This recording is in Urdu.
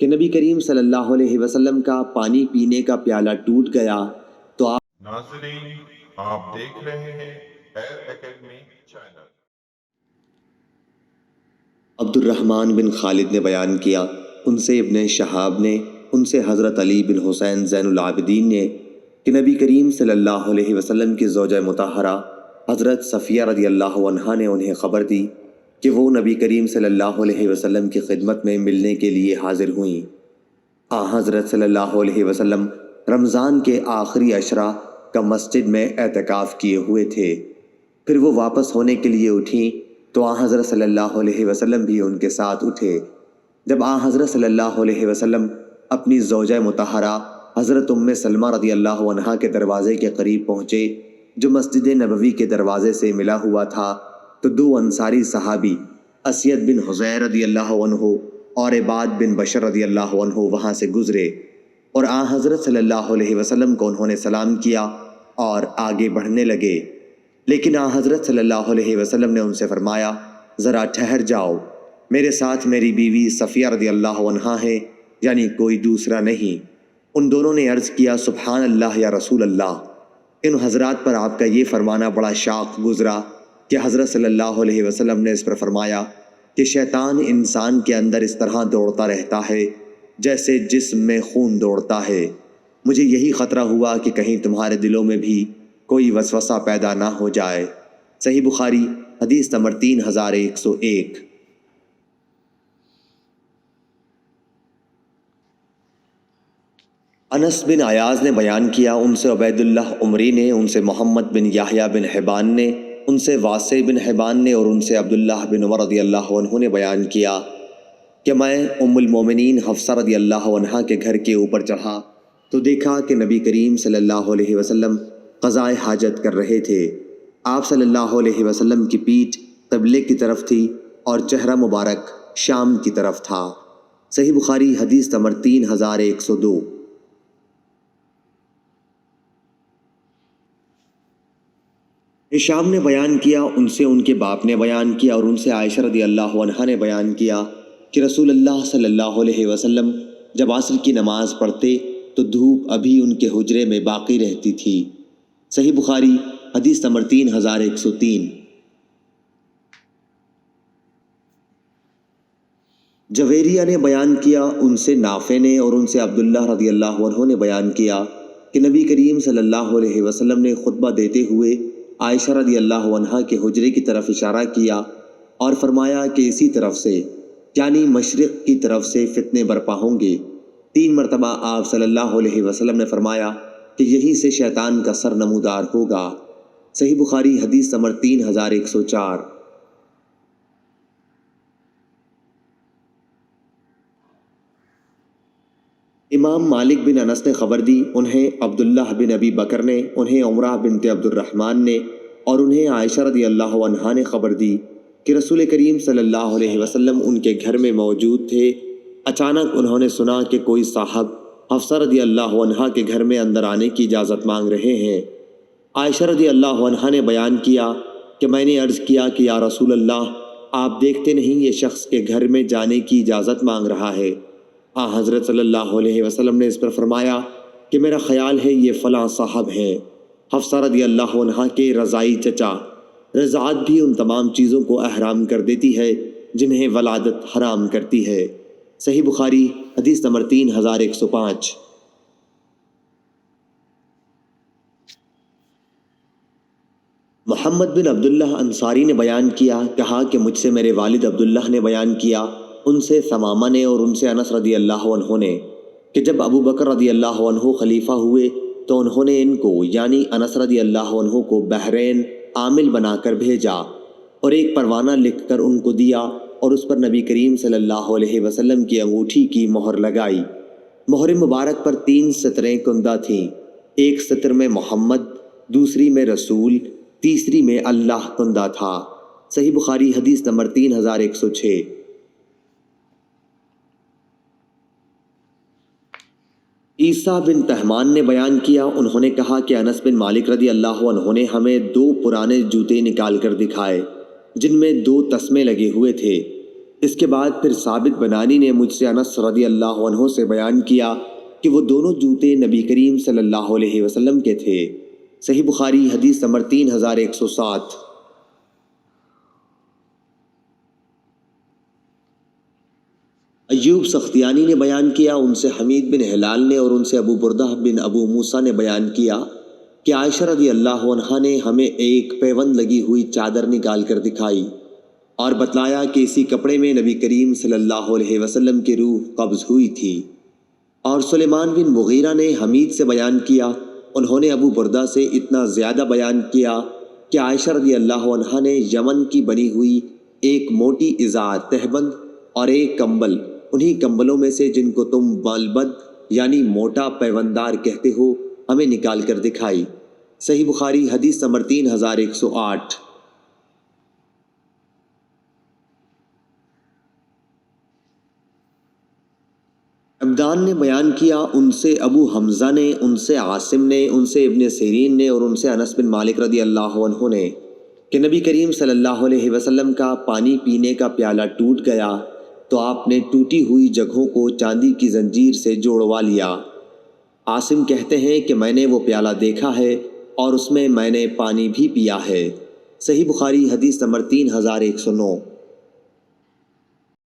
کہ نبی کریم صلی اللہ علیہ وسلم کا پانی پینے کا پیالہ ٹوٹ گیا تو آپ ناظرین، آپ دیکھ رہے ہیں ایئر اکیڈمی چینل۔ عبد الرحمن بن خالد نے بیان کیا، ان سے ابن شہاب نے، ان سے حضرت علی بن حسین زین العابدین نے کہ نبی کریم صلی اللہ علیہ وسلم کی زوجہ مطہرہ حضرت صفیہ رضی اللہ عنہا نے انہیں خبر دی کہ وہ نبی کریم صلی اللہ علیہ وسلم کی خدمت میں ملنے کے لیے حاضر ہوئیں۔ حضرت صلی اللہ علیہ وسلم رمضان کے آخری عشرہ کا مسجد میں اعتکاف کیے ہوئے تھے۔ پھر وہ واپس ہونے کے لیے اٹھیں تو حضرت صلی اللہ علیہ وسلم بھی ان کے ساتھ اٹھے۔ جب حضرت صلی اللہ علیہ وسلم اپنی زوجہ مطہرہ حضرت ام سلمہ رضی اللہ عنہا کے دروازے کے قریب پہنچے جو مسجد نبوی کے دروازے سے ملا ہوا تھا، تو دو انصاری صحابی اسید بن حضیر رضی اللہ عنہ اور عباد بن بشر رضی اللہ عنہ وہاں سے گزرے اور حضرت صلی اللہ علیہ وسلم کو انہوں نے سلام کیا اور آگے بڑھنے لگے، لیکن حضرت صلی اللہ علیہ وسلم نے ان سے فرمایا، ذرا ٹھہر جاؤ، میرے ساتھ میری بیوی صفیہ رضی اللہ عنہا ہے، یعنی کوئی دوسرا نہیں۔ ان دونوں نے عرض کیا، سبحان اللہ یا رسول اللہ۔ ان حضرات پر آپ کا یہ فرمانا بڑا شاق گزرا کہ حضرت صلی اللہ علیہ وسلم نے اس پر فرمایا کہ شیطان انسان کے اندر اس طرح دوڑتا رہتا ہے جیسے جسم میں خون دوڑتا ہے۔ مجھے یہی خطرہ ہوا کہ کہیں تمہارے دلوں میں بھی کوئی وسوسہ پیدا نہ ہو جائے۔ صحیح بخاری حدیث نمبر 3101۔ انس بن عیاض نے بیان کیا، ان سے عبید اللہ عمری نے، ان سے محمد بن یحییٰ بن حبان نے، ان سے واسع بن حبان نے اور ان سے عبداللہ بن عمر رضی اللہ عنہ نے بیان کیا کہ میں ام المومنین حفصہ رضی اللہ عنہا کے گھر کے اوپر چڑھا تو دیکھا کہ نبی کریم صلی اللہ علیہ وسلم قضائے حاجت کر رہے تھے۔ آپ صلی اللہ علیہ وسلم کی پیٹھ قبلے کی طرف تھی اور چہرہ مبارک شام کی طرف تھا۔ صحیح بخاری حدیث نمبر 3102۔ ہشام نے بیان کیا، ان سے ان کے باپ نے بیان کیا اور ان سے عائشہ رضی اللہ عنہا نے بیان کیا کہ رسول اللہ صلی اللہ علیہ وسلم جب عصر کی نماز پڑھتے تو دھوپ ابھی ان کے حجرے میں باقی رہتی تھی۔ صحیح بخاری حدیث نمبر 3103۔ جویریہ نے بیان کیا، ان سے نافع نے اور ان سے عبداللہ رضی اللہ عنہ نے بیان کیا کہ نبی کریم صلی اللہ علیہ وسلم نے خطبہ دیتے ہوئے عائشہ رضی اللہ عنہا کے حجرے کی طرف اشارہ کیا اور فرمایا کہ اسی طرف سے، یعنی مشرق کی طرف سے فتنے برپا ہوں گے۔ 3 مرتبہ آپ صلی اللہ علیہ وسلم نے فرمایا کہ یہی سے شیطان کا سر نمودار ہوگا۔ صحیح بخاری حدیث نمبر 3104۔ امام مالک بن انس نے خبر دی، انہیں عبداللہ بن ابی بکر نے، انہیں عمرہ بنت عبد الرحمن نے اور انہیں عائشہ رضی اللہ عنہا نے خبر دی کہ رسول کریم صلی اللہ علیہ وسلم ان کے گھر میں موجود تھے۔ اچانک انہوں نے سنا کہ کوئی صاحب حفصہ رضی اللہ عنہا کے گھر میں اندر آنے کی اجازت مانگ رہے ہیں۔ عائشہ رضی اللہ عنہا نے بیان کیا کہ میں نے عرض کیا کہ یا رسول اللہ، آپ دیکھتے نہیں یہ شخص کے گھر میں جانے کی اجازت مانگ رہا ہے؟ حضرت صلی اللہ علیہ وسلم نے اس پر فرمایا کہ میرا خیال ہے یہ فلاں صاحب ہیں۔ حفصہ رضی اللہ عنہا کے رضائی چچا۔ رضاعت بھی ان تمام چیزوں کو احرام کر دیتی ہے جنہیں ولادت حرام کرتی ہے۔ صحیح بخاری حدیث نمبر 3105۔ محمد بن عبداللہ انصاری نے بیان کیا، کہا کہ مجھ سے میرے والد عبداللہ نے بیان کیا، ان سے ثمامہ نے اور ان سے انس رضی اللہ عنہ نے کہ جب ابو بکر رضی اللہ عنہ خلیفہ ہوئے تو انہوں نے ان کو یعنی انس رضی اللہ عنہ کو بحرین عامل بنا کر بھیجا اور ایک پروانہ لکھ کر ان کو دیا اور اس پر نبی کریم صلی اللہ علیہ وسلم کی انگوٹھی کی مہر لگائی۔ مہر مبارک پر 3 سطریں کندہ تھیں، ایک سطر میں محمد، دوسری میں رسول، تیسری میں اللہ کندہ تھا۔ صحیح بخاری حدیث نمبر 3106۔ عیسیٰ بن تہمان نے بیان کیا، انہوں نے کہا کہ انس بن مالک رضی اللہ عنہ نے ہمیں 2 پرانے جوتے نکال کر دکھائے جن میں 2 تسمے لگے ہوئے تھے۔ اس کے بعد پھر ثابت بنانی نے مجھ سے انس رضی اللہ عنہ سے بیان کیا کہ وہ دونوں جوتے نبی کریم صلی اللہ علیہ وسلم کے تھے۔ صحیح بخاری حدیث نمبر 3107۔ ایوب سختیانی نے بیان کیا، ان سے حمید بن ہلال نے اور ان سے ابو بردہ بن ابو موسیٰ نے بیان کیا کہ عائشہ رضی اللہ عنہا نے ہمیں ایک پیوند لگی ہوئی چادر نکال کر دکھائی اور بتلایا کہ اسی کپڑے میں نبی کریم صلی اللہ علیہ وسلم کی روح قبض ہوئی تھی۔ اور سلیمان بن مغیرہ نے حمید سے بیان کیا، انہوں نے ابو بردہ سے اتنا زیادہ بیان کیا کہ عائشہ رضی اللہ عنہا نے یمن کی بنی ہوئی ایک موٹی ازار تہبند اور ایک کمبل، انہی کمبلوں میں سے جن کو تم بالبد یعنی موٹا پیوندار کہتے ہو، ہمیں نکال کر دکھائی۔ صحیح بخاری حدیث نمبر 3108۔ عبدان نے بیان کیا، ان سے ابو حمزہ نے، ان سے عاصم نے، ان سے ابن سیرین نے اور ان سے انس بن مالک رضی اللہ عنہ نے کہ نبی کریم صلی اللہ علیہ وسلم کا پانی پینے کا پیالہ ٹوٹ گیا تو آپ نے ٹوٹی ہوئی جگہوں کو چاندی کی زنجیر سے جوڑوا لیا۔ عاصم کہتے ہیں کہ میں نے وہ پیالہ دیکھا ہے اور اس میں نے پانی بھی پیا ہے۔ صحیح بخاری حدیث نمبر 3109۔